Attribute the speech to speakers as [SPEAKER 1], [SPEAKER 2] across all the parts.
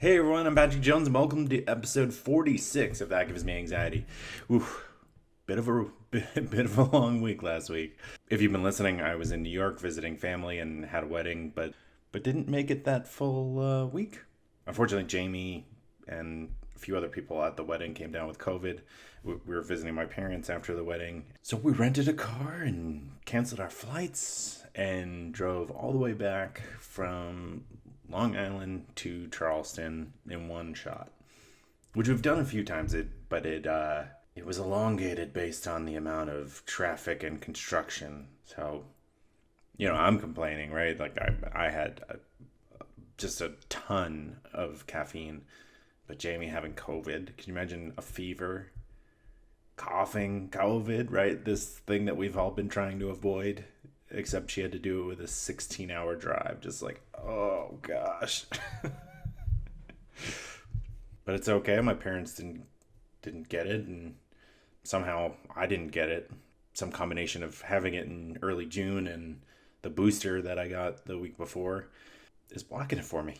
[SPEAKER 1] Hey everyone, I'm Patrick Jones and welcome to episode 46 of That Gives Me Anxiety. Oof, bit of a bit of a long week last week. If you've been listening, I was in New York visiting family and had a wedding, but didn't make it that full week. Unfortunately, Jamie and a few other people at the wedding came down with COVID. We were visiting my parents after the wedding, so we rented a car and canceled our flights and drove all the way back from Long Island to Charleston in one shot, which we've done a few times. It was elongated based on the amount of traffic and construction. So, I'm complaining, right? Like I had just a ton of caffeine, but Jamie having COVID. Can you imagine a fever, coughing, COVID, right? This thing that we've all been trying to avoid. Except she had to do it with a 16-hour drive. Just like, oh gosh. But it's okay. My parents didn't get it, and somehow I didn't get it. Some combination of having it in early June and the booster that I got the week before is blocking it for me.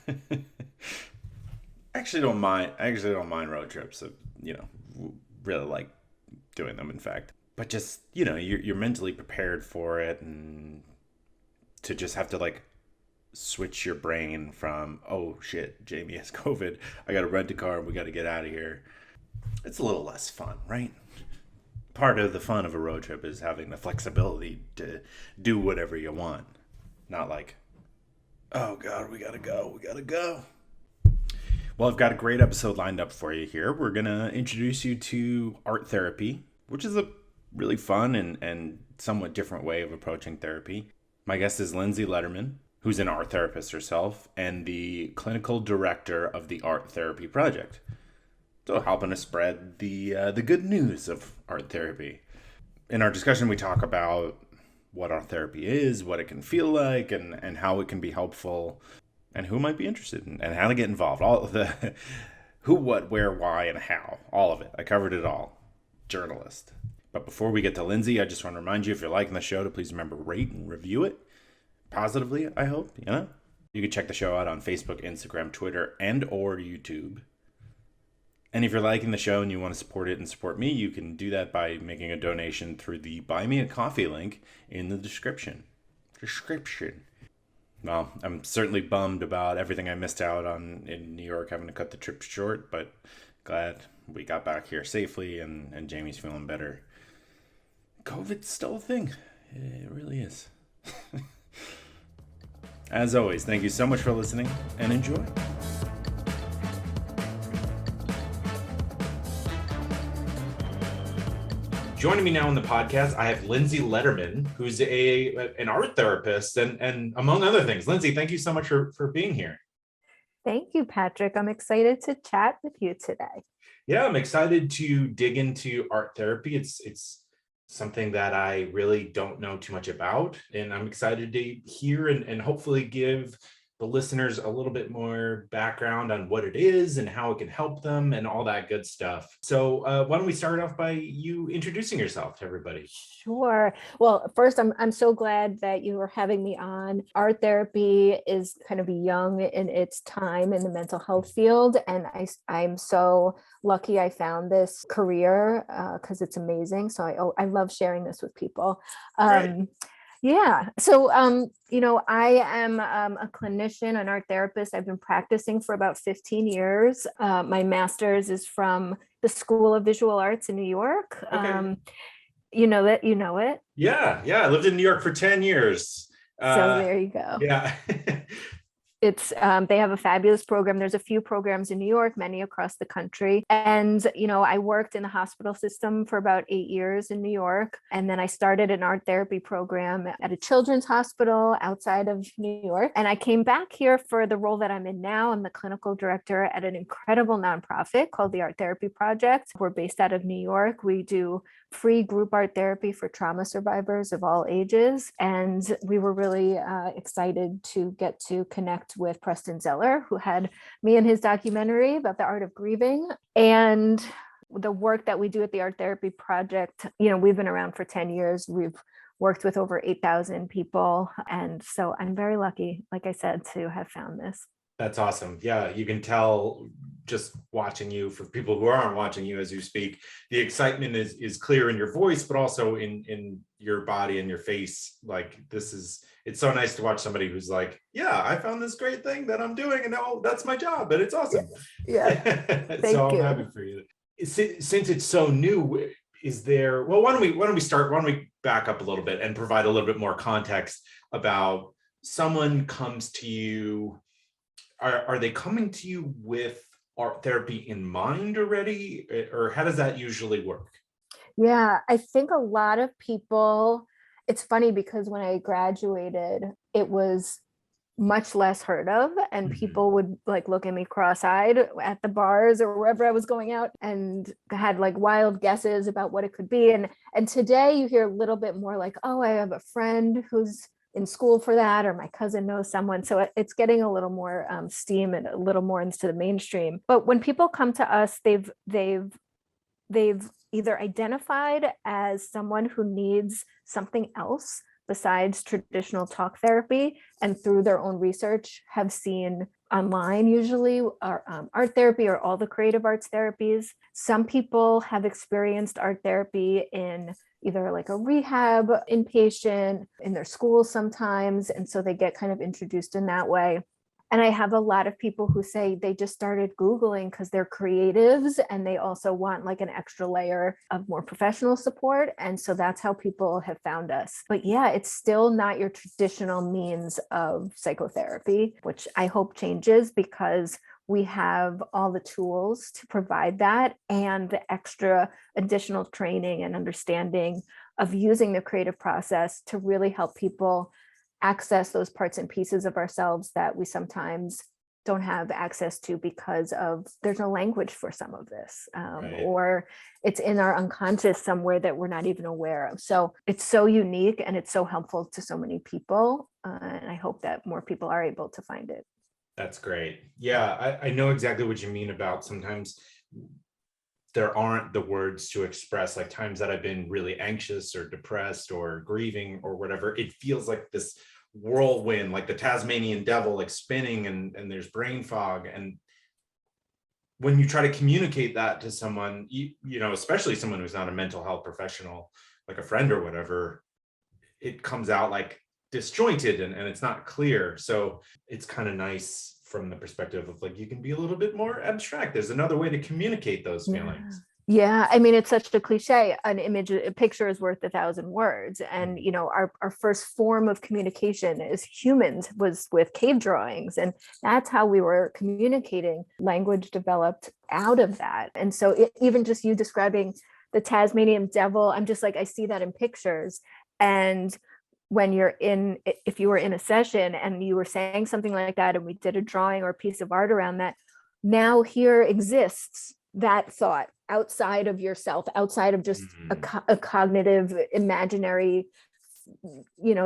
[SPEAKER 1] I actually don't mind road trips. Really like doing them, in fact. But just, you're mentally prepared for it, and to just have to like switch your brain from, oh shit, Jamie has COVID, I got to rent a car, we got to get out of here. It's a little less fun, right? Part of the fun of a road trip is having the flexibility to do whatever you want. Not like, oh God, we got to go. Well, I've got a great episode lined up for you here. We're going to introduce you to art therapy, which is a really fun and somewhat different way of approaching therapy. My guest is Lindsay Lederman, who's an art therapist herself and the clinical director of the Art Therapy Project. So helping to spread the good news of art therapy. In our discussion, we talk about what art therapy is, what it can feel like, and how it can be helpful, and who might be interested, and how to get involved. All of the who, what, where, why, and how. All of it. I covered it all. Journalist. But before we get to Lindsay, I just want to remind you, if you're liking the show, to please remember, rate and review it positively, I hope. You can check the show out on Facebook, Instagram, Twitter, and or YouTube. And if you're liking the show and you want to support it and support me, you can do that by making a donation through the Buy Me a Coffee link in the description. Well, I'm certainly bummed about everything I missed out on in New York, having to cut the trip short, but glad we got back here safely and Jamie's feeling better. COVID's still a thing. It really is. As always, thank you so much for listening and enjoy. Joining me now on the podcast, I have Lindsay Lederman, who's an art therapist and among other things. Lindsay, thank you so much for being here.
[SPEAKER 2] Thank you, Patrick. I'm excited to chat with you today.
[SPEAKER 1] Yeah, I'm excited to dig into art therapy. It's something that I really don't know too much about, and I'm excited to hear and hopefully give the listeners a little bit more background on what it is and how it can help them and all that good stuff. So why don't we start off by you introducing yourself to everybody?
[SPEAKER 2] Sure. Well, first, I'm so glad that you are having me on. Art therapy is kind of young in its time in the mental health field, and I'm so lucky I found this career because it's amazing. So I love sharing this with people.
[SPEAKER 1] Right.
[SPEAKER 2] Yeah. So, I am a clinician, an art therapist. I've been practicing for about 15 years. My master's is from the School of Visual Arts in New York.
[SPEAKER 1] Okay.
[SPEAKER 2] You know it.
[SPEAKER 1] Yeah. I lived in New York for 10 years.
[SPEAKER 2] So there you go.
[SPEAKER 1] Yeah.
[SPEAKER 2] It's they have a fabulous program. There's a few programs in New York, many across the country. And, I worked in the hospital system for about 8 years in New York. And then I started an art therapy program at a children's hospital outside of New York. And I came back here for the role that I'm in now. I'm the clinical director at an incredible nonprofit called the Art Therapy Project. We're based out of New York. We do free group art therapy for trauma survivors of all ages. And we were really excited to get to connect with Preston Zeller, who had me in his documentary about the art of grieving. And the work that we do at the Art Therapy Project, we've been around for 10 years. We've worked with over 8,000 people. And so I'm very lucky, like I said, to have found this.
[SPEAKER 1] That's awesome. Yeah, you can tell just watching you, for people who aren't watching you as you speak, the excitement is clear in your voice, but also in your body and your face. Like, it's so nice to watch somebody who's like, yeah, I found this great thing that I'm doing and now that's my job and it's
[SPEAKER 2] Yeah.
[SPEAKER 1] awesome.
[SPEAKER 2] Yeah.
[SPEAKER 1] So
[SPEAKER 2] Thank
[SPEAKER 1] I'm happy
[SPEAKER 2] you.
[SPEAKER 1] for you. Since it's so new, is there, well, why don't we back up a little bit and provide a little bit more context about someone comes to you. Are they coming to you with art therapy in mind already, or how does that usually work?
[SPEAKER 2] Yeah, I think a lot of people, it's funny because when I graduated, it was much less heard of, and
[SPEAKER 1] Mhm.
[SPEAKER 2] people would like look at me cross-eyed at the bars or wherever I was going out and had like wild guesses about what it could be. And today you hear a little bit more like, oh, I have a friend who's in school for that, or my cousin knows someone. So it's getting a little more steam and a little more into the mainstream. But when people come to us, they've either identified as someone who needs something else besides traditional talk therapy, and through their own research have seen online usually art therapy or all the creative arts therapies. Some people have experienced art therapy in either like a rehab inpatient in their schools sometimes, and so they get kind of introduced in that way. And I have a lot of people who say they just started Googling because they're creatives and they also want like an extra layer of more professional support. And so that's how people have found us. But yeah, it's still not your traditional means of psychotherapy, which I hope changes because we have all the tools to provide that and the extra additional training and understanding of using the creative process to really help people access those parts and pieces of ourselves that we sometimes don't have access to because of there's no language for some of this,
[SPEAKER 1] Right.
[SPEAKER 2] or it's in our unconscious somewhere that we're not even aware of. So it's so unique and it's so helpful to so many people, and I hope that more people are able to find it.
[SPEAKER 1] That's great. Yeah, I know exactly what you mean about sometimes there aren't the words to express, like times that I've been really anxious or depressed or grieving or whatever. It feels like this whirlwind, like the Tasmanian devil, like spinning, and there's brain fog. And when you try to communicate that to someone, especially someone who's not a mental health professional, like a friend or whatever, it comes out like disjointed and it's not clear. So it's kind of nice from the perspective of like, you can be a little bit more abstract. There's another way to communicate those
[SPEAKER 2] Yeah.
[SPEAKER 1] feelings.
[SPEAKER 2] Yeah. I mean, it's such a cliche. An image, a picture is worth 1,000 words. And,
[SPEAKER 1] Mhm.
[SPEAKER 2] our first form of communication as humans was with cave drawings. And that's how we were communicating. Language developed out of that. And so even just you describing the Tasmanian devil, I'm just like, I see that in pictures. And when if you were in a session and you were saying something like that, and we did a drawing or a piece of art around that, now here exists that thought outside of yourself, outside of just
[SPEAKER 1] Mhm.
[SPEAKER 2] a cognitive imaginary,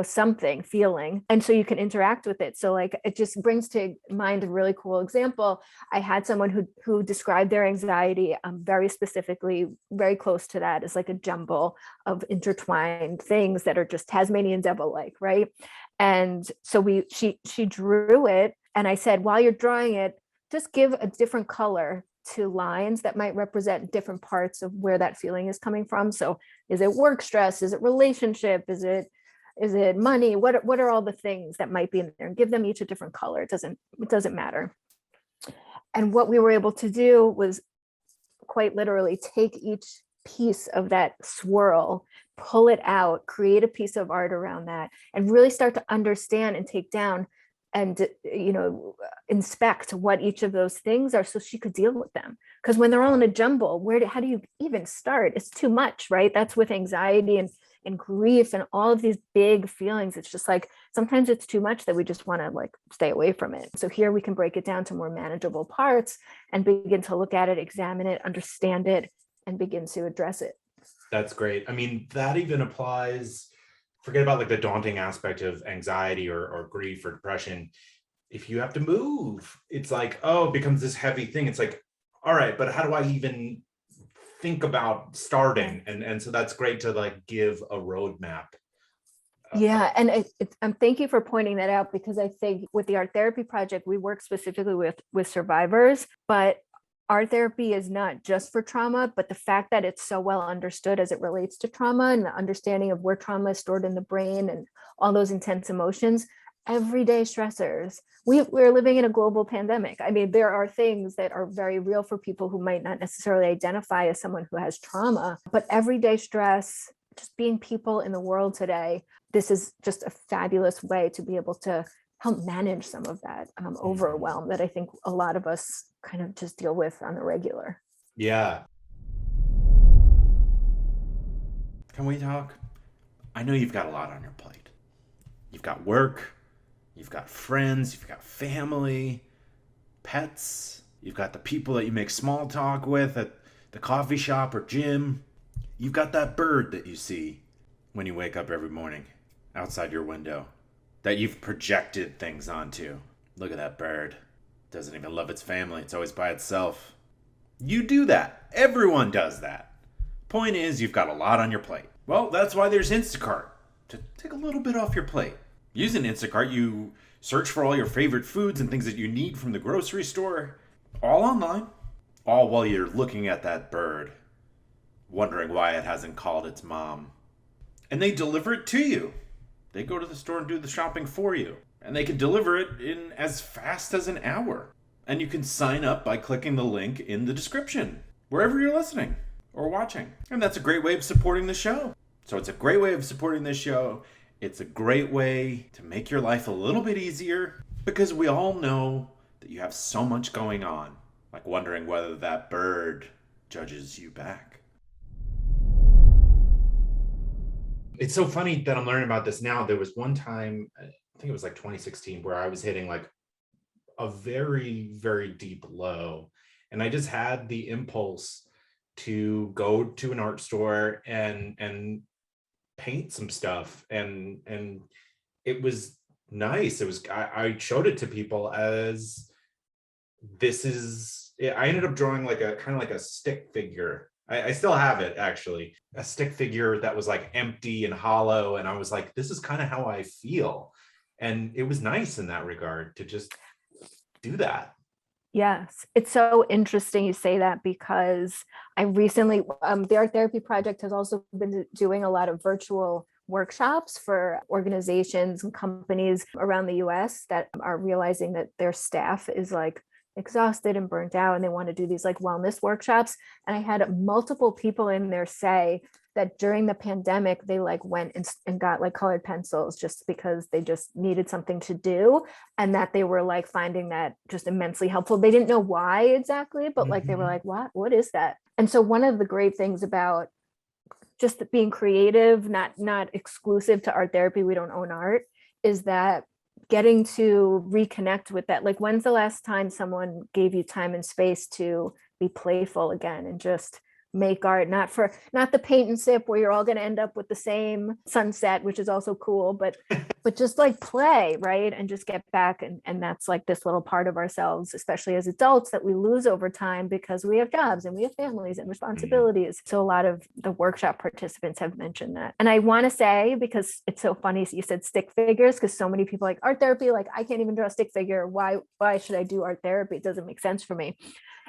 [SPEAKER 2] something feeling, and so you can interact with it. So like it just brings to mind a really cool example. I had someone who described their anxiety very specifically, very close to that, as like a jumble of intertwined things that are just Tasmanian devil like, right? And so she drew it, and I said, while you're drawing it, just give a different color to lines that might represent different parts of where that feeling is coming from. So is it work stress? Is it relationship? Is it money? What are all the things that might be in there? And give them each a different color. It doesn't matter. And what we were able to do was quite literally take each piece of that swirl, pull it out, create a piece of art around that, and really start to understand and take down and inspect what each of those things are so she could deal with them. Because when they're all in a jumble, how do you even start? It's too much, right? That's with anxiety and grief and all of these big feelings. It's just like sometimes it's too much that we just want to like stay away from it. So here we can break it down to more manageable parts and begin to look at it, examine it, understand it, and begin to address it.
[SPEAKER 1] That's great. I mean, that even applies, forget about like the daunting aspect of anxiety or grief or depression. If you have to move, it's like, oh, it becomes this heavy thing. It's like, all right, but how do I even think about
[SPEAKER 2] Yeah.
[SPEAKER 1] starting? And so that's great to like give a roadmap
[SPEAKER 2] Yeah, and thank you for pointing that out, because I think with the Art Therapy Project, we work specifically with survivors, but art therapy is not just for trauma, but the fact that it's so well understood as it relates to trauma and the understanding of where trauma is stored in the brain and all those intense emotions, everyday stressors. We're living in a global pandemic. I mean, there are things that are very real for people who might not necessarily identify as someone who has trauma, but everyday stress, just being people in the world today, this is just a fabulous way to be able to help manage some of that overwhelm that I think a lot of us kind of just deal with on the regular.
[SPEAKER 1] Yeah. Can we talk? I know you've got a lot on your plate. You've got work, you've got friends, you've got family, pets, you've got the people that you make small talk with at the coffee shop or gym. You've got that bird that you see when you wake up every morning outside your window that you've projected things onto. Look at that bird. Doesn't even love its family. It's always by itself. You do that. Everyone does that. Point is, you've got a lot on your plate. Well, that's why there's Instacart, to take a little bit off your plate. Using Instacart, you search for all your favorite foods and things that you need from the grocery store, all online, all while you're looking at that bird, wondering why it hasn't called its mom. And they deliver it to you. They go to the store and do the shopping for you. And they can deliver it in as fast as an hour. And you can sign up by clicking the link in the description, wherever you're listening or watching. And that's a great way of supporting the show. So it's a great way of supporting this show. It's a great way to make your life a little bit easier, because we all know that you have so much going on, like wondering whether that bird judges you back. It's so funny that I'm learning about this now. There was one time, I think it was like 2016, where I was hitting like a very, very deep low. And I just had the impulse to go to an art store and paint some stuff. And it was nice. It was, I showed it to people as I ended up drawing like a kind of like a stick figure. I still have it, actually, a stick figure that was like empty and hollow. And I was like, this is kind of how I feel. And it was nice in that regard to just do that.
[SPEAKER 2] Yes, it's so interesting you say that, because I recently, the Art Therapy Project has also been doing a lot of virtual workshops for organizations and companies around the US that are realizing that their staff is like exhausted and burnt out, and they want to do these like wellness workshops. And I had multiple people in there say that during the pandemic, they like went and got like colored pencils just because they just needed something to do, and that they were like finding that just immensely helpful. They didn't know why exactly, but like they were like, what is that? And so one of the great things about just being creative, not exclusive to art therapy, we don't own art, is that getting to reconnect with that. Like, when's the last time someone gave you time and space to be playful again and just make art, not the paint and sip where you're all going to end up with the same sunset, which is also cool, but just like play, right? And just get back. And that's like this little part of ourselves, especially as adults, that we lose over time because we have jobs and we have families and responsibilities. So a lot of the workshop participants have mentioned that. And I want to say, because it's so funny, you said stick figures, because so many people like art therapy, like, I can't even draw a stick figure. Why should I do art therapy? It doesn't make sense for me.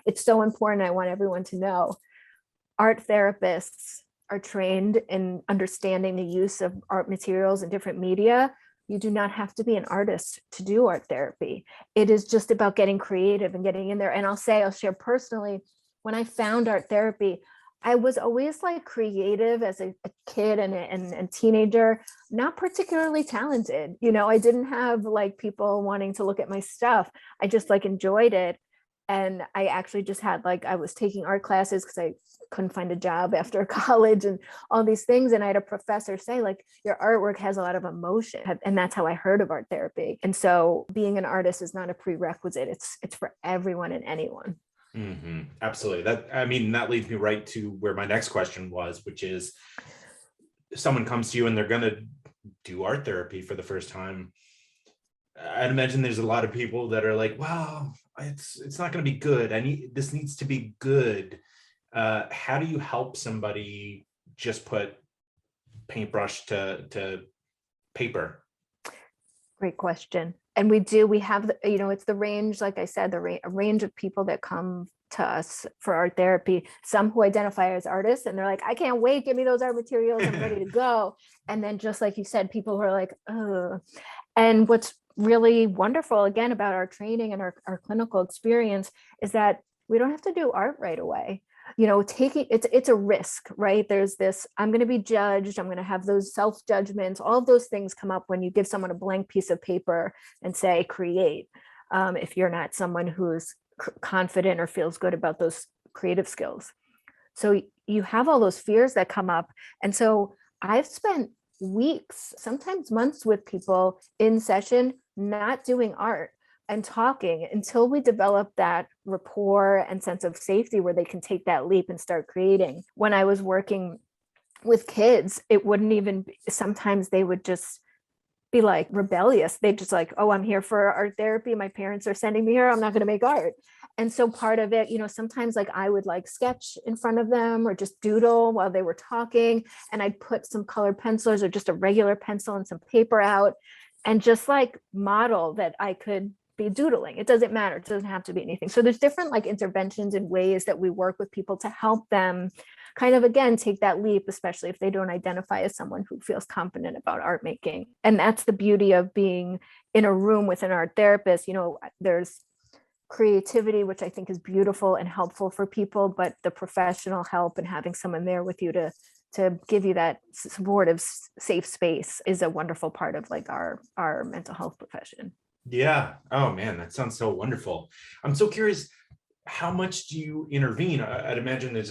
[SPEAKER 2] It's so important. I want everyone to know art therapists are trained in understanding the use of art materials and different media. You do not have to be an artist to do art therapy. It is just about getting creative and getting in there. And I'll share personally, when I found art therapy, I was always like creative as a kid and teenager, not particularly talented. You know, I didn't have like people wanting to look at my stuff. I just like enjoyed it. And I actually just had like, I was taking art classes because I couldn't find a job after college and all these things. And I had a professor say, like, your artwork has a lot of emotion. And that's how I heard of art therapy. And so being an artist is not a prerequisite. It's for everyone and anyone.
[SPEAKER 1] Mm-hmm. Absolutely. That leads me right to where my next question was, which is, someone comes to you and they're going to do art therapy for the first time. I'd imagine there's a lot of people that are like, well, it's not going to be good. This needs to be good. How do you help somebody just put paintbrush to
[SPEAKER 3] paper?
[SPEAKER 2] Great question. And we have, it's the range, like I said, a range of people that come to us for art therapy, some who identify as artists and they're like, I can't wait, give me those art materials, I'm ready to go. And then just like you said, people who are like, oh. And what's really wonderful again about our training and our clinical experience is that we don't have to do art right away. Taking it's a risk, right? There's this, I'm going to be judged, I'm going to have those self-judgments, all of those things come up when you give someone a blank piece of paper and say create, if you're not someone who's confident or feels good about those creative skills. So you have all those fears that come up. And so I've spent weeks, sometimes months with people in session, not doing art and talking until we develop that rapport and sense of safety where they can take that leap and start creating. When I was working with kids, it wouldn't even, sometimes they would just be like rebellious. They just like, oh, I'm here for art therapy. My parents are sending me here. I'm not going to make art. And so part of it, sometimes like I would like sketch in front of them or just doodle while they were talking. And I'd put some colored pencils or just a regular pencil and some paper out and just like model that I could be doodling. It doesn't matter. It doesn't have to be anything. So there's different like interventions and ways that we work with people to help them kind of, again, take that leap, especially if they don't identify as someone who feels confident about art making. And that's the beauty of being in a room with an art therapist. There's creativity, which I think is beautiful and helpful for people, but the professional help and having someone there with you to give you that supportive, safe space is a wonderful part of like our mental health profession.
[SPEAKER 3] Yeah. Oh man, that sounds so wonderful. I'm so curious, how much do you intervene? I'd imagine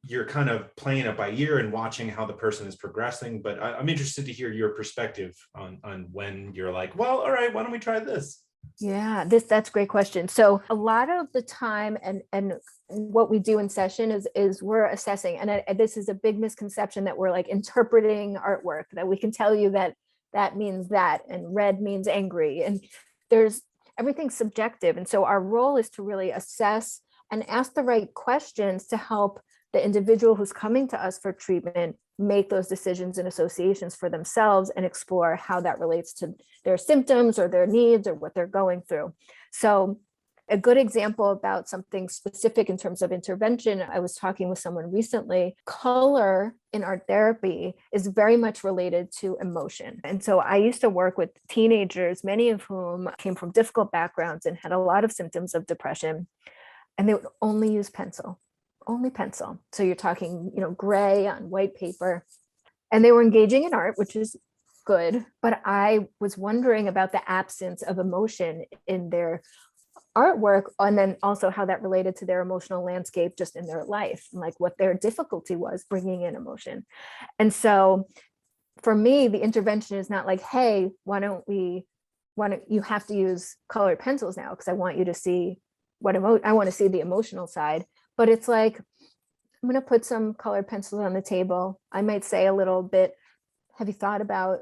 [SPEAKER 3] you're kind of playing it by ear and watching how the person is progressing, but I'm interested to hear your perspective on when you're like, well, all right, why don't we try this?
[SPEAKER 2] Yeah, that's a great question. So a lot of the time and what we do in session is we're assessing, and this is a big misconception that we're like interpreting artwork, that we can tell you that means that, and red means angry, and there's everything's subjective. And so our role is to really assess and ask the right questions to help the individual who's coming to us for treatment make those decisions and associations for themselves and explore how that relates to their symptoms or their needs or what they're going through. So a good example about something specific in terms of intervention, I was talking with someone recently. Color in art therapy is very much related to emotion. And so I used to work with teenagers, many of whom came from difficult backgrounds and had a lot of symptoms of depression, and they would only use pencil. Only pencil. So you're talking, gray on white paper, and they were engaging in art, which is good. But I was wondering about the absence of emotion in their artwork, and then also how that related to their emotional landscape just in their life, and like what their difficulty was bringing in emotion. And so for me, the intervention is not like, hey, why don't you have to use colored pencils now because I want you to see I want to see the emotional side. But it's like, I'm going to put some colored pencils on the table. I might say a little bit, have you thought about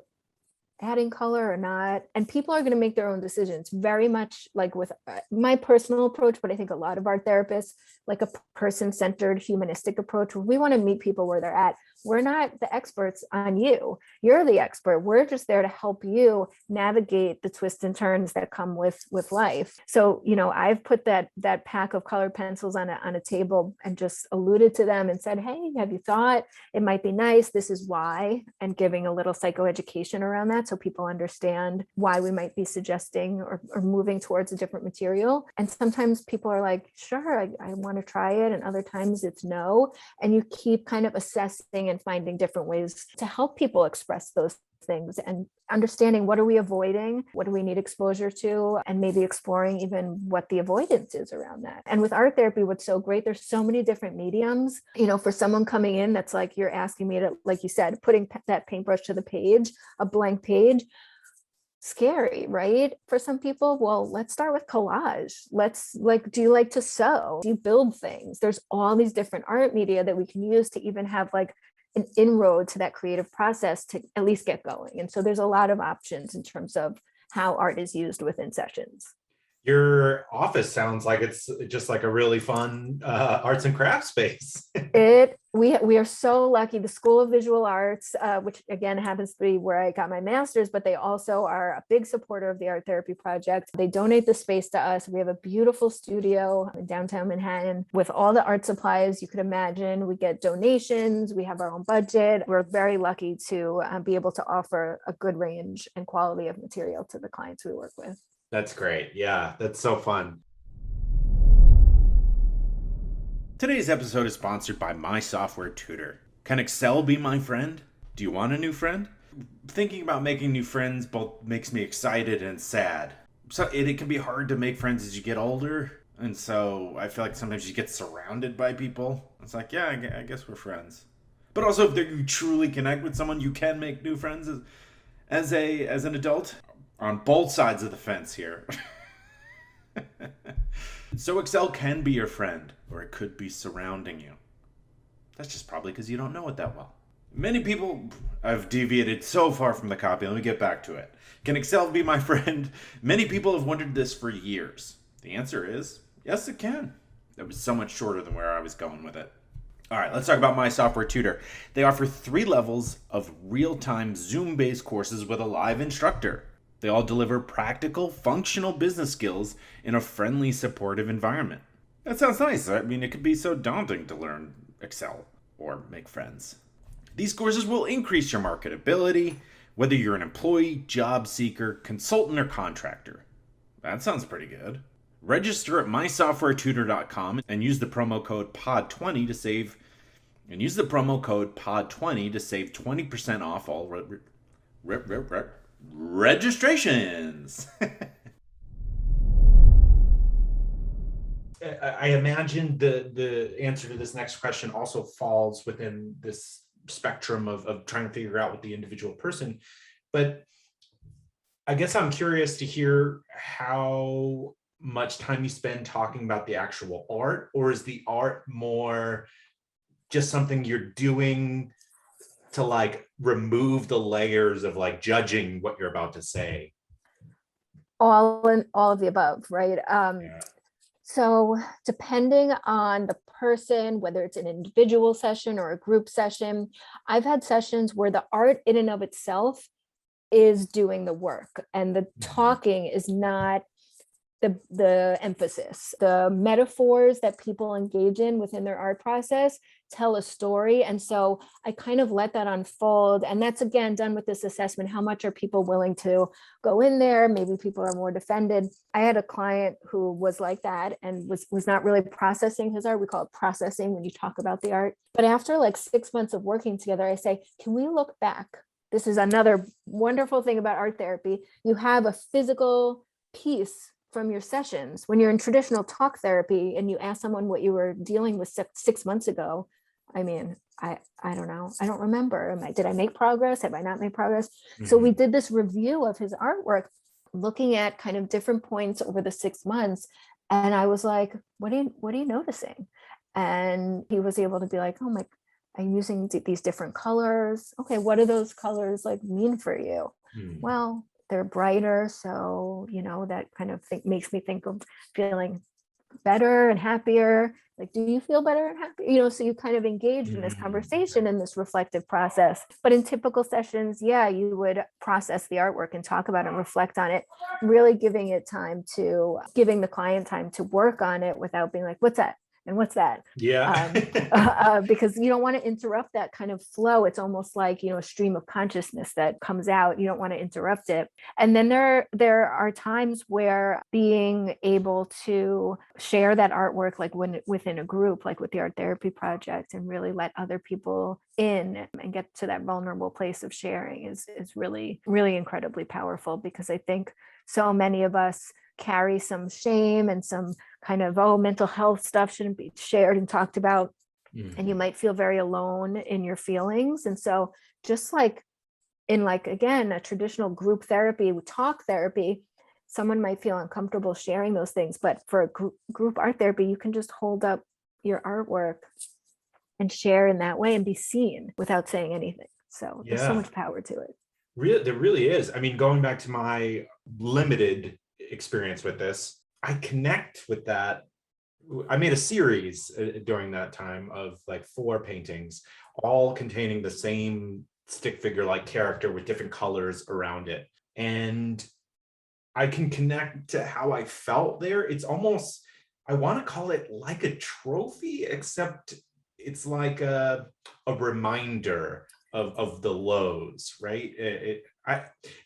[SPEAKER 2] adding color or not? And people are going to make their own decisions, very much like with my personal approach, but I think a lot of art therapists, like a person-centered humanistic approach, where we want to meet people where they're at. We're not the experts on you. You're the expert. We're just there to help you navigate the twists and turns that come with life. So, I've put that pack of colored pencils on a table and just alluded to them and said, hey, have you thought it might be nice? This is why, and giving a little psychoeducation around that so people understand why we might be suggesting or moving towards a different material. And sometimes people are like, sure, I want to try it. And other times it's no. And you keep kind of assessing and finding different ways to help people express those things and understanding what are we avoiding, what do we need exposure to, and maybe exploring even what the avoidance is around that. And with art therapy, what's so great, there's so many different mediums. For someone coming in that's like, you're asking me to, like you said, putting that paintbrush to the page, a blank page, scary, right? For some people, well, let's start with collage. Do you like to sew? Do you build things? There's all these different art media that we can use to even have like an inroad to that creative process to at least get going. And so there's a lot of options in terms of how art is used within sessions.
[SPEAKER 3] Your office sounds like it's just like a really fun arts and crafts space.
[SPEAKER 2] We are so lucky. The School of Visual Arts, which again happens to be where I got my master's, but they also are a big supporter of the Art Therapy Project. They donate the space to us. We have a beautiful studio in downtown Manhattan with all the art supplies you could imagine. We get donations. We have our own budget. We're very lucky to be able to offer a good range and quality of material to the clients we work with.
[SPEAKER 3] That's great. Yeah, that's so fun.
[SPEAKER 1] Today's episode is sponsored by My Software Tutor. Can Excel be my friend? Do you want a new friend? Thinking about making new friends both makes me excited and sad. So it can be hard to make friends as you get older. And so I feel like sometimes you get surrounded by people. It's like, yeah, I guess we're friends. But also if you truly connect with someone, you can make new friends as an adult. On both sides of the fence here. So Excel can be your friend, or it could be surrounding you. That's just probably because you don't know it that well. Many people, I've deviated so far from the copy, let me get back to it. Can Excel be my friend? Many people have wondered this for years. The answer is, yes it can. That was so much shorter than where I was going with it. All right, let's talk about My Software Tutor. They offer 3 levels of real-time Zoom-based courses with a live instructor. They all deliver practical, functional business skills in a friendly, supportive environment. That sounds nice. I mean, it could be so daunting to learn Excel or make friends. These courses will increase your marketability, whether you're an employee, job seeker, consultant, or contractor. That sounds pretty good. Register at mysoftwaretutor.com and use the promo code POD20 to save. And use the promo code POD20 to save 20% off all registrations.
[SPEAKER 3] I imagine the answer to this next question also falls within this spectrum of trying to figure out with the individual person. But I guess I'm curious to hear how much time you spend talking about the actual art, or is the art more just something you're doing to like remove the layers of like judging what you're about to say?
[SPEAKER 2] All of the above, right?
[SPEAKER 3] Yeah.
[SPEAKER 2] So depending on the person, whether it's an individual session or a group session, I've had sessions where the art in and of itself is doing the work and the talking is not the emphasis. The metaphors that people engage in within their art process tell a story. And so I kind of let that unfold. And that's again done with this assessment. How much are people willing to go in there? Maybe people are more defended. I had a client who was like that and was not really processing his art. We call it processing when you talk about the art. But after like 6 months of working together, I say, can we look back? This is another wonderful thing about art therapy. You have a physical piece from your sessions. When you're in traditional talk therapy and you ask someone what you were dealing with 6 months ago, I mean, I don't know. I don't remember. Did I make progress? Have I not made progress? Mm-hmm. So we did this review of his artwork, looking at kind of different points over the 6 months. And I was like, what are you noticing? And he was able to be like, oh my, I'm using these different colors. Okay, what do those colors like mean for you? Well, they're brighter. So, that kind of makes me think of feeling better and happier. Like, do you feel better and happy? So you kind of engaged in this conversation in this reflective process. But in typical sessions, yeah, you would process the artwork and talk about it and reflect on it, really giving the client time to work on it without being like, what's that? And what's that?
[SPEAKER 3] Yeah.
[SPEAKER 2] Because you don't want to interrupt that kind of flow. It's almost like, a stream of consciousness that comes out. You don't want to interrupt it. And then there are times where being able to share that artwork, like within a group, like with the Art Therapy Project, and really let other people in and get to that vulnerable place of sharing is really, really incredibly powerful, because I think so many of us carry some shame and some kind of, mental health stuff shouldn't be shared and talked about. And you might feel very alone in your feelings. And so just like in again, a traditional group therapy, talk therapy, someone might feel uncomfortable sharing those things. But for a group art therapy, you can just hold up your artwork and share in that way and be seen without saying anything. So there's so much power to it.
[SPEAKER 3] There really is. I mean, going back to my limited experience with this, I connect with that. I made a series during that time of like 4 paintings, all containing the same stick figure like character with different colors around it. And I can connect to how I felt there. It's almost, I want to call it like a trophy, except it's like a reminder of the lows, right?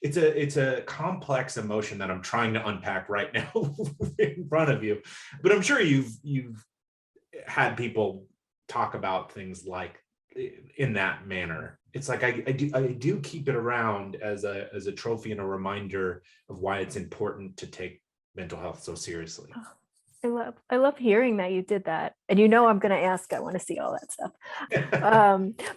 [SPEAKER 3] It's a complex emotion that I'm trying to unpack right now in front of you. But I'm sure you've had people talk about things like in that manner. It's like I do keep it around as a trophy and a reminder of why it's important to take mental health so seriously.
[SPEAKER 2] I love hearing that you did that. And I'm going to ask, I want to see all that stuff.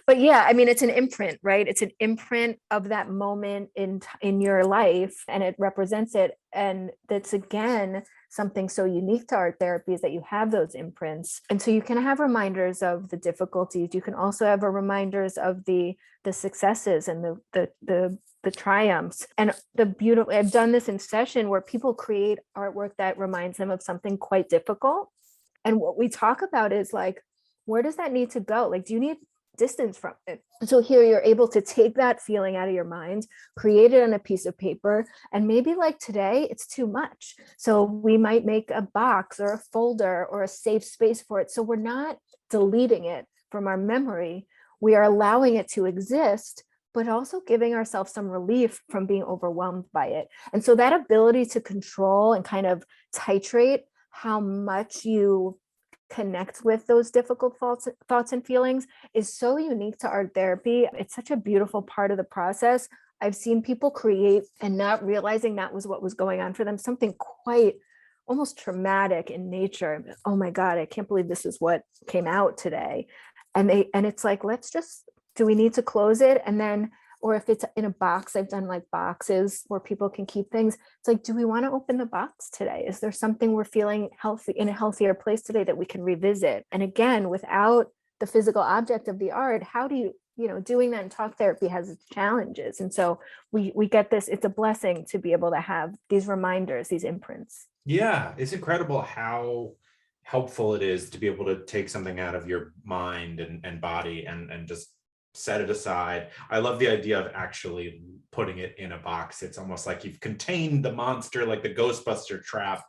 [SPEAKER 2] But yeah, I mean, it's an imprint, right? It's an imprint of that moment in your life, and it represents it. And that's, again, something so unique to art therapy, is that you have those imprints. And so you can have reminders of the difficulties. You can also have reminders of the successes and the triumphs. And the beautiful, I've done this in session where people create artwork that reminds them of something quite difficult. And what we talk about is like, where does that need to go? Like, do you need distance from it? So here you're able to take that feeling out of your mind, create it on a piece of paper, and maybe like today it's too much. So we might make a box or a folder or a safe space for it. So we're not deleting it from our memory. We are allowing it to exist, but also giving ourselves some relief from being overwhelmed by it. And so that ability to control and kind of titrate how much you connect with those difficult thoughts and feelings is so unique to art therapy. It's such a beautiful part of the process. I've seen people create and not realizing that was what was going on for them, something quite almost traumatic in nature. Oh my God, I can't believe this is what came out today. And it's like, do we need to close it? And then, or if it's in a box, I've done like boxes where people can keep things. It's like, do we want to open the box today? Is there something we're feeling healthy in a healthier place today that we can revisit? And again, without the physical object of the art, how do you doing that in talk therapy has its challenges. And so we get this, it's a blessing to be able to have these reminders, these imprints.
[SPEAKER 3] Yeah, it's incredible how helpful it is to be able to take something out of your mind and body and just set it aside. I love the idea of actually putting it in a box. It's almost like you've contained the monster, like the Ghostbuster trap,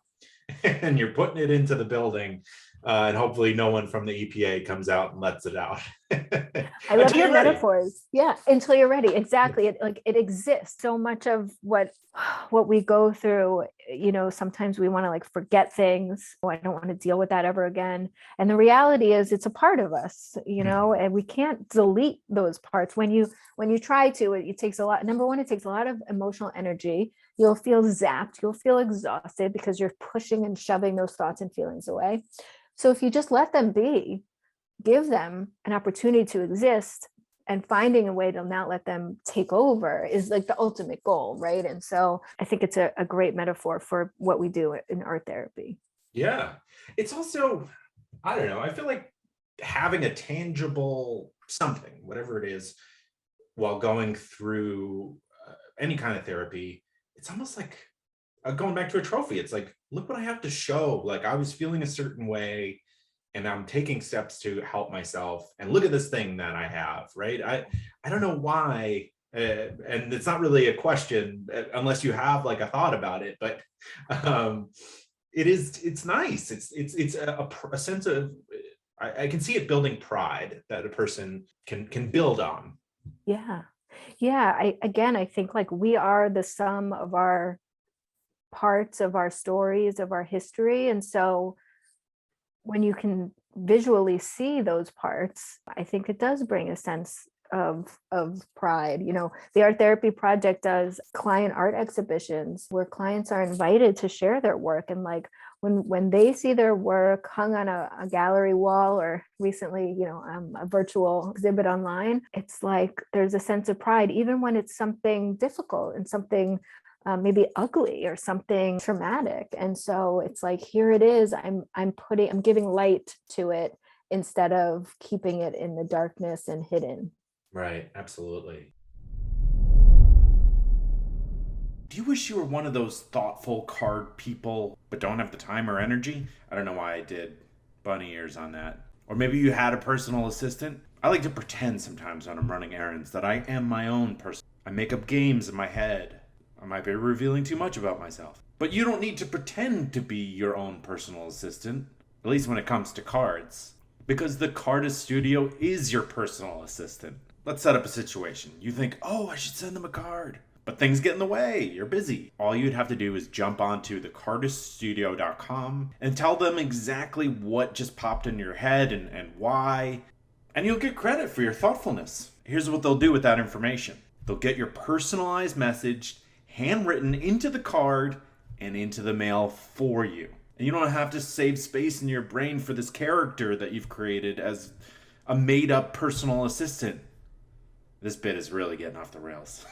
[SPEAKER 3] and you're putting it into the building, and hopefully no one from the EPA comes out and lets it out.
[SPEAKER 2] I love your metaphors. Yeah, until you're ready. Exactly. It exists. So much of what we go through, sometimes we want to like forget things. Oh, I don't want to deal with that ever again. And the reality is it's a part of us, and we can't delete those parts. When you try to, it takes a lot. Number one, it takes a lot of emotional energy. You'll feel zapped. You'll feel exhausted because you're pushing and shoving those thoughts and feelings away. So if you just let them be, give them an opportunity to exist, and finding a way to not let them take over is like the ultimate goal, right? And so I think it's a great metaphor for what we do in art therapy.
[SPEAKER 3] Yeah. It's also, I don't know, I feel like having a tangible something, whatever it is, while going through any kind of therapy, it's almost like going back to a trophy. It's like, look what I have to show. Like, I was feeling a certain way and I'm taking steps to help myself, and look at this thing that I have, right? I don't know why, and it's not really a question unless you have like a thought about it, but it's nice. It's a sense of, I can see it building pride that a person can build on.
[SPEAKER 2] Yeah. I think like we are the sum of our parts, of our stories, of our history. And so when you can visually see those parts, I think it does bring a sense of pride. The Art Therapy Project does client art exhibitions where clients are invited to share their work, and like when they see their work hung on a gallery wall, or recently a virtual exhibit online, it's like there's a sense of pride, even when it's something difficult and something maybe ugly or something traumatic. And so it's like, here it is, I'm giving light to it instead of keeping it in the darkness and hidden.
[SPEAKER 3] Right, absolutely.
[SPEAKER 1] Do you wish you were one of those thoughtful card people but don't have the time or energy? I don't know why I did bunny ears on that. Or maybe you had a personal assistant. I like to pretend sometimes when I'm running errands that I am my own person. I make up games in my head. I might be revealing too much about myself. But you don't need to pretend to be your own personal assistant, at least when it comes to cards. Because the Cardist Studio is your personal assistant. Let's set up a situation. You think, oh, I should send them a card. But things get in the way. You're busy. All you'd have to do is jump onto thecardiststudio.com and tell them exactly what just popped in your head and why. And you'll get credit for your thoughtfulness. Here's what they'll do with that information. They'll get your personalized message handwritten into the card and into the mail for you. And you don't have to save space in your brain for this character that you've created as a made-up personal assistant. This bit is really getting off the rails.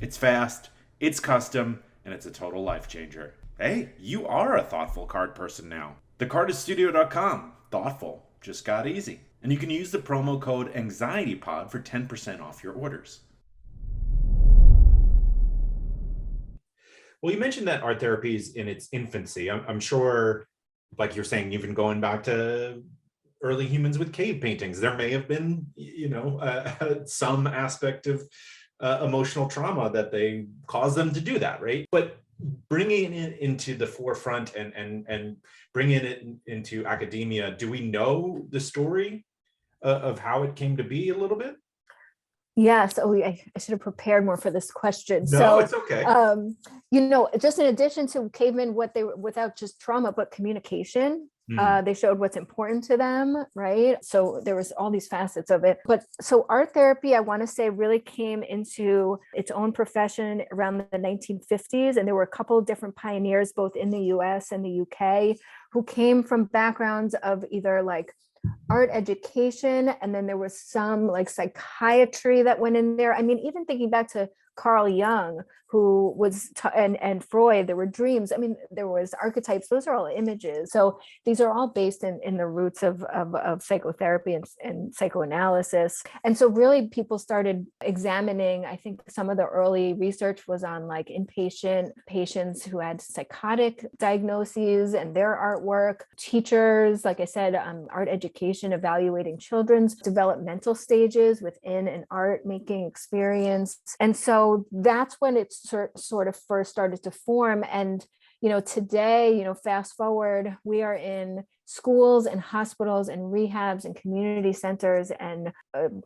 [SPEAKER 1] It's fast, it's custom, and it's a total life changer. Hey, you are a thoughtful card person now. Thecardiststudio.com. Thoughtful. Just got easy. And you can use the promo code ANXIETYPOD for 10% off your orders.
[SPEAKER 3] Well, you mentioned that art therapy is in its infancy. I'm sure, like you're saying, you've been going back to early humans with cave paintings. There may have been, some aspect of emotional trauma that they caused them to do that, right? But bringing it into the forefront and bringing it into academia, do we know the story of how it came to be a little bit?
[SPEAKER 2] Yes. Oh, I should have prepared more for this question.
[SPEAKER 3] No, it's okay.
[SPEAKER 2] Just in addition to cavemen, what they were without just trauma, but communication. They showed what's important to them, right? So there was all these facets of it. But so art therapy, I want to say, really came into its own profession around the 1950s. And there were a couple of different pioneers, both in the US and the UK, who came from backgrounds of either like art education, and then there was some like psychiatry that went in there. I mean, even thinking back to Carl Jung, who was, and Freud, there were dreams. I mean, there was archetypes. Those are all images. So these are all based in the roots of psychotherapy and psychoanalysis. And so really people started examining, I think some of the early research was on like inpatient patients who had psychotic diagnoses and their artwork, teachers, like I said, art education, evaluating children's developmental stages within an art making experience. And so that's when it sort of first started to form. And, today, fast forward, we are in schools and hospitals and rehabs and community centers and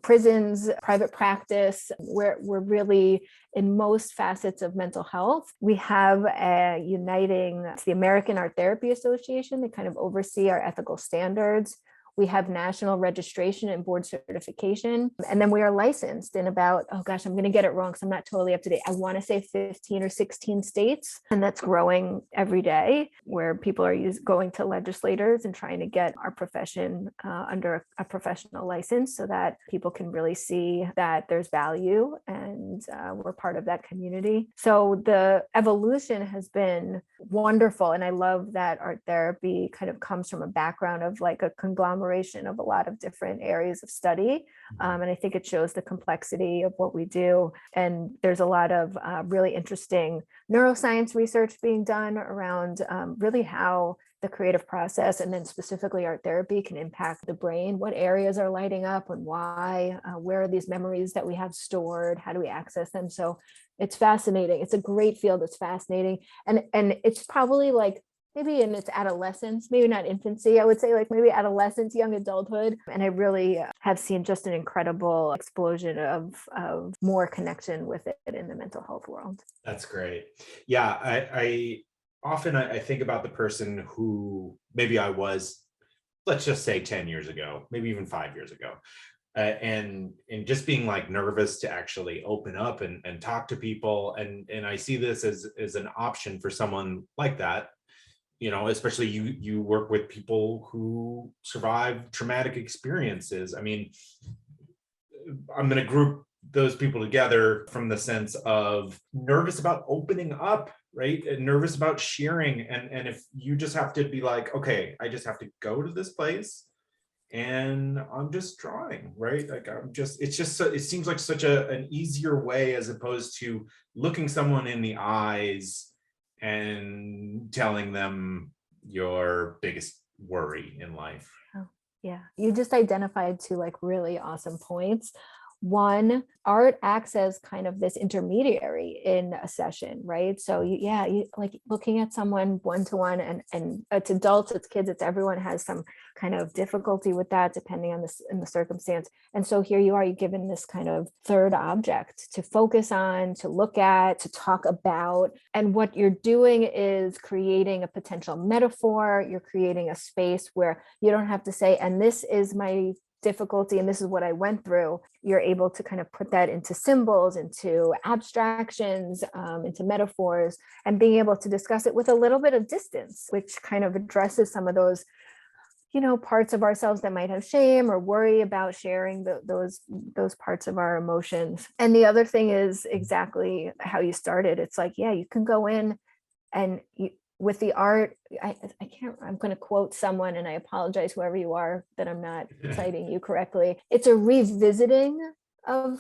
[SPEAKER 2] prisons, private practice. We're really in most facets of mental health. We have the American Art Therapy Association. They kind of oversee our ethical standards. We have national registration and board certification. And then we are licensed in about, I'm going to get it wrong, so I'm not totally up to date. I want to say 15 or 16 states. And that's growing every day, where people are going to legislators and trying to get our profession under a professional license so that people can really see that there's value and we're part of that community. So the evolution has been wonderful. And I love that art therapy kind of comes from a background of like a conglomeration of a lot of different areas of study. And I think it shows the complexity of what we do. And there's a lot of really interesting neuroscience research being done around really how the creative process, and then specifically art therapy, can impact the brain. What areas are lighting up and why? Where are these memories that we have stored? How do we access them? So it's fascinating. It's a great field. It's fascinating. And it's probably like maybe in its adolescence, maybe not infancy, I would say like maybe adolescence, young adulthood. And I really have seen just an incredible explosion of more connection with it in the mental health world.
[SPEAKER 3] That's great. Yeah, I often think about the person who maybe I was, let's just say 10 years ago, maybe even 5 years ago. And just being like nervous to actually open up and talk to people. And I see this as an option for someone like that. Especially you work with people who survive traumatic experiences. I mean, I'm going to group those people together from the sense of nervous about opening up, right? And nervous about sharing. And if you just have to be like, okay, I just have to go to this place and I'm just drawing, right? Like it seems like such an easier way, as opposed to looking someone in the eyes and telling them your biggest worry in life.
[SPEAKER 2] Oh, yeah. You just identified two like really awesome points. One, art acts as kind of this intermediary in a session, right? So you like looking at someone one-to-one, and it's adults, it's kids, it's everyone has some kind of difficulty with that depending on this in the circumstance. And so here you are, you're given this kind of third object to focus on, to look at, to talk about. And what you're doing is creating a potential metaphor. You're creating a space where you don't have to say, and this is my difficulty and this is what I went through. You're able to kind of put that into symbols, into abstractions, into metaphors, and being able to discuss it with a little bit of distance, which kind of addresses some of those, parts of ourselves that might have shame or worry about sharing those parts of our emotions. And the other thing is exactly how you started. It's like, yeah, you can go in and with the art, I'm going to quote someone, and I apologize, whoever you are, that I'm not citing you correctly. It's a revisiting of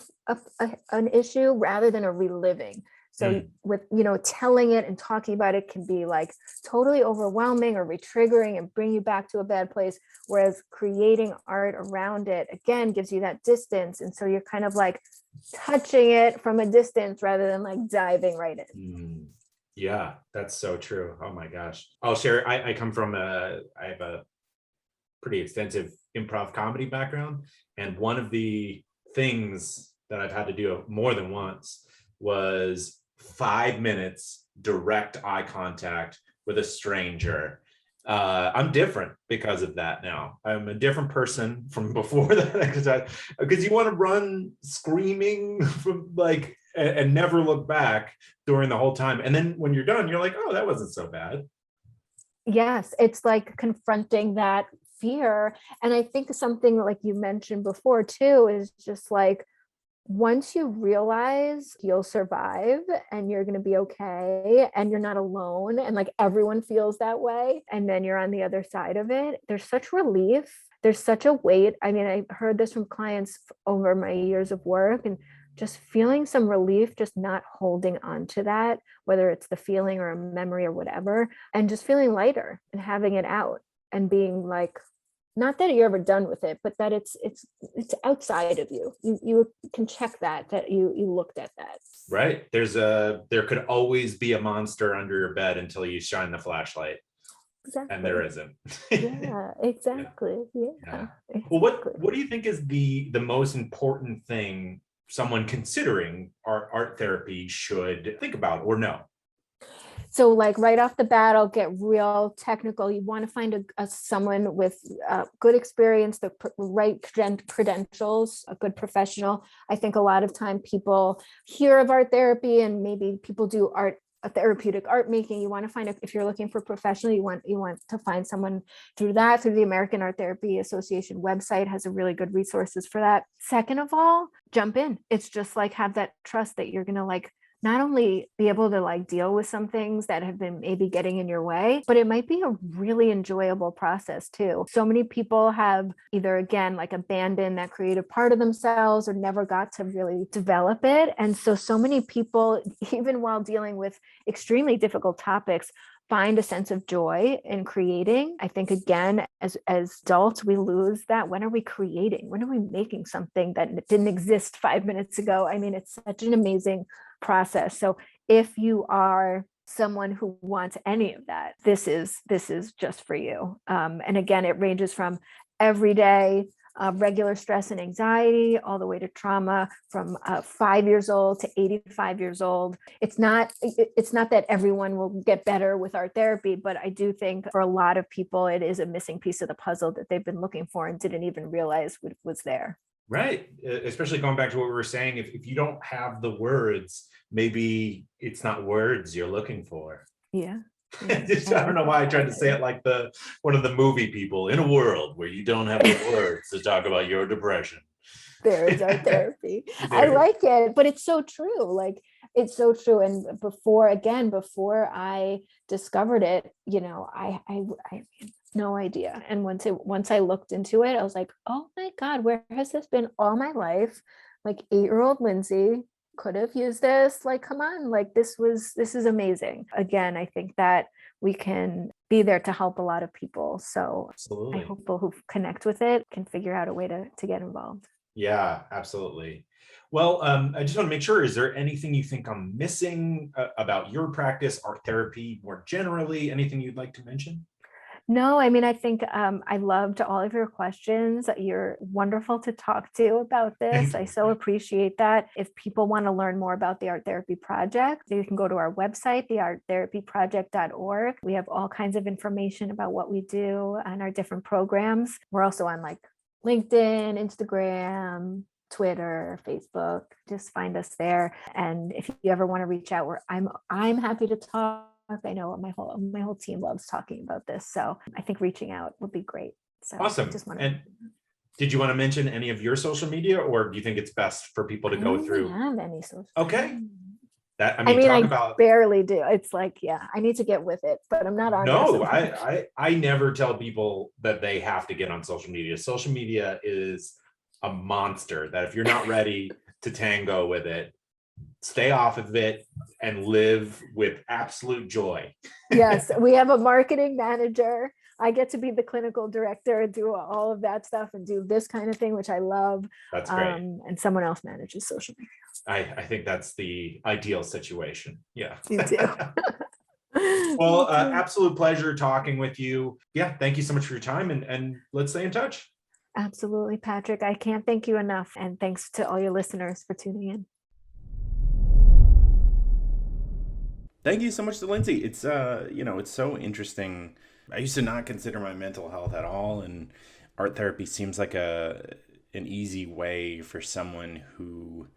[SPEAKER 2] an issue rather than a reliving. So with, telling it and talking about it can be like totally overwhelming or retriggering and bring you back to a bad place. Whereas creating art around it, again, gives you that distance. And so you're kind of like touching it from a distance rather than like diving right in.
[SPEAKER 3] Yeah, that's so true. Oh my gosh. I'll share. I come from I have a pretty extensive improv comedy background. And one of the things that I've had to do more than once was 5 minutes direct eye contact with a stranger. I'm different because of that now. I'm a different person from before that, because you want to run screaming from like, and never look back during the whole time. And then when you're done, you're like, oh, that wasn't so bad.
[SPEAKER 2] Yes, it's like confronting that fear. And I think something like you mentioned before too is just like, once you realize you'll survive and you're going to be okay and you're not alone and like everyone feels that way, and then you're on the other side of it, there's such relief. There's such a weight. I mean, I heard this from clients over my years of work, and just feeling some relief, just not holding on to that, whether it's the feeling or a memory or whatever, and just feeling lighter and having it out and being like, not that you're ever done with it, but that it's outside of you. You can check that you looked at that.
[SPEAKER 3] Right. There could always be a monster under your bed until you shine the flashlight. Exactly. And there isn't.
[SPEAKER 2] Yeah, exactly. Yeah.
[SPEAKER 3] Exactly. Well, what do you think is the most important thing someone considering art therapy should think about or know?
[SPEAKER 2] So like right off the bat, I'll get real technical. You want to find someone with good experience, the right credentials, a good professional. I think a lot of time people hear of art therapy and maybe people do therapeutic art making. You want to find, if you're looking for professional, you want to find someone through the American Art Therapy Association website has a really good resources for that. Second of all, jump in. It's just like have that trust that you're going to like not only be able to like deal with some things that have been maybe getting in your way, but it might be a really enjoyable process too. So many people have either, again, like abandoned that creative part of themselves or never got to really develop it. And so many people, even while dealing with extremely difficult topics, find a sense of joy in creating. I think, again, as adults, we lose that. When are we creating? When are we making something that didn't exist 5 minutes ago? I mean, it's such an amazing process. So if you are someone who wants any of that, this is just for you. And again, it ranges from everyday regular stress and anxiety all the way to trauma, from 5 years old to 85 years old. It's not that everyone will get better with art therapy, but I do think for a lot of people, it is a missing piece of the puzzle that they've been looking for and didn't even realize was there. Right.
[SPEAKER 3] Especially going back to what we were saying, if you don't have the words, maybe it's not words you're looking for.
[SPEAKER 2] Yeah.
[SPEAKER 3] I don't know why I tried to say it like one of the movie people. In a world where you don't have the words to talk about your depression,
[SPEAKER 2] there is art therapy. I like it, but it's so true. Like, it's so true. And before I discovered it, I No idea. And once I looked into it, I was like, oh my God, where has this been all my life? Like 8-year-old Lindsay could have used this. Like, come on, like this is amazing. Again, I think that we can be there to help a lot of people. So I
[SPEAKER 3] Absolutely.
[SPEAKER 2] hope people who connect with it can figure out a way to get involved.
[SPEAKER 3] Yeah, absolutely. Well, I just want to make sure, is there anything you think I'm missing about your practice, art therapy more generally? Anything you'd like to mention?
[SPEAKER 2] No, I mean, I think I loved all of your questions. You're wonderful to talk to about this.
[SPEAKER 3] Thank
[SPEAKER 2] I
[SPEAKER 3] you.
[SPEAKER 2] so appreciate that. If people want to learn more about the Art Therapy Project, you can go to our website, thearttherapyproject.org. We have all kinds of information about what we do and our different programs. We're also on like LinkedIn, Instagram, Twitter, Facebook. Just find us there. And if you ever want to reach out, I'm happy to talk. I know my whole team loves talking about this, so I think reaching out would be great. So
[SPEAKER 3] Awesome.
[SPEAKER 2] just want
[SPEAKER 3] And did you want to mention any of your social media, or do you think it's best for people to go through?
[SPEAKER 2] I don't have any social.
[SPEAKER 3] Okay. That
[SPEAKER 2] I mean,
[SPEAKER 3] talk
[SPEAKER 2] I
[SPEAKER 3] about
[SPEAKER 2] barely do. It's like, yeah, I need to get with it, but I'm not on.
[SPEAKER 3] no. I never tell people that they have to get on social media. Social media is a monster that if you're not ready to tango with it, stay off of it and live with absolute joy.
[SPEAKER 2] Yes, we have a marketing manager. I get to be the clinical director and do all of that stuff and do this kind of thing, which I love.
[SPEAKER 3] That's great.
[SPEAKER 2] And someone else manages social media.
[SPEAKER 3] I think that's the ideal situation. Yeah.
[SPEAKER 2] You too.
[SPEAKER 3] Well, absolute pleasure talking with you. Yeah. Thank you so much for your time, and let's stay in touch.
[SPEAKER 2] Absolutely, Patrick. I can't thank you enough. And thanks to all your listeners for tuning in.
[SPEAKER 1] Thank you so much to Lindsay. It's it's so interesting. I used to not consider my mental health at all, and art therapy seems like an easy way for someone who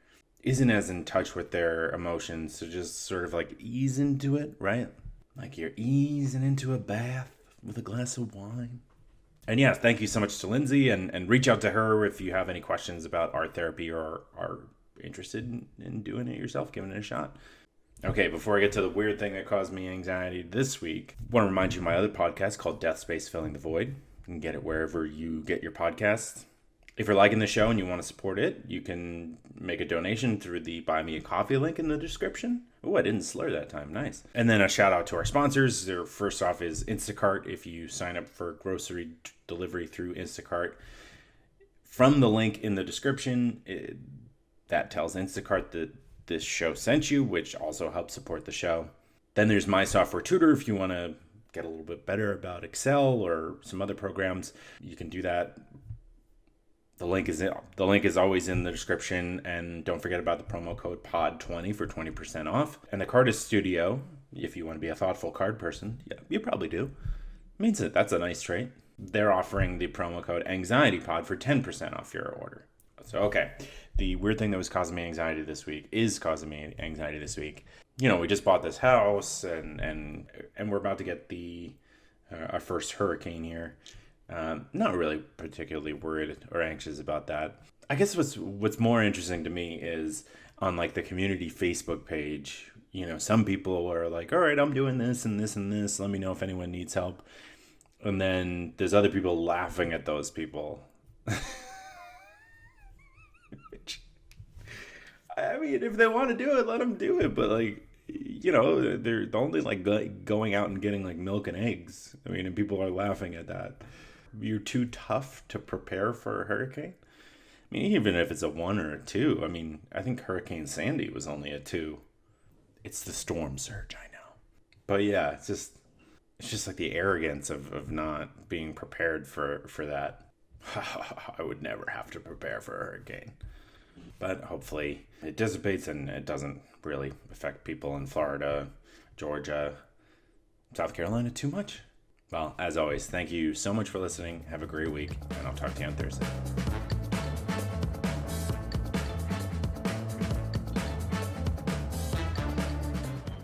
[SPEAKER 1] isn't as in touch with their emotions to just sort of like ease into it, right? Like you're easing into a bath with a glass of wine. And yeah, thank you so much to Lindsay, and reach out to her if you have any questions about art therapy or are interested in doing it yourself, giving it a shot. Okay, before I get to the weird thing that caused me anxiety this week, I want to remind you of my other podcast called Death Space Filling the Void. You can get it wherever you get your podcasts. If you're liking the show and you want to support it, you can make a donation through the Buy Me a Coffee link in the description. Oh, I didn't slur that time. Nice. And then a shout out to our sponsors. Their first off is Instacart. If you sign up for grocery delivery through Instacart, from the link in the description, that tells Instacart that this show sent you, which also helps support the show. Then there's My Software Tutor. If you want to get a little bit better about Excel or some other programs, you can do that. The link is always in the description, and don't forget about the promo code POD20 for 20% off. And the Cardist Studio, if you want to be a thoughtful card person, yeah, you probably do. Means that that's a nice trait. They're offering the promo code AnxietyPod for 10% off your order. So, okay, the weird thing that was causing me anxiety this week. You know, we just bought this house, and we're about to get our first hurricane here. Not really particularly worried or anxious about that. I guess what's more interesting to me is on like the community Facebook page. You know, some people are like, "All right, I'm doing this and this and this. Let me know if anyone needs help." And then there's other people laughing at those people. I mean, if they want to do it, let them do it. But like, you know, they're only like going out and getting like milk and eggs. I mean, and people are laughing at that. You're too tough to prepare for a hurricane. I mean, even if it's a 1 or a 2. I mean, I think Hurricane Sandy was only a 2. It's the storm surge, I know. But yeah, it's just like the arrogance of not being prepared for that. I would never have to prepare for a hurricane. But hopefully it dissipates and it doesn't really affect people in Florida, Georgia, South Carolina too much. Well, as always, thank you so much for listening. Have a great week, and I'll talk to you on Thursday.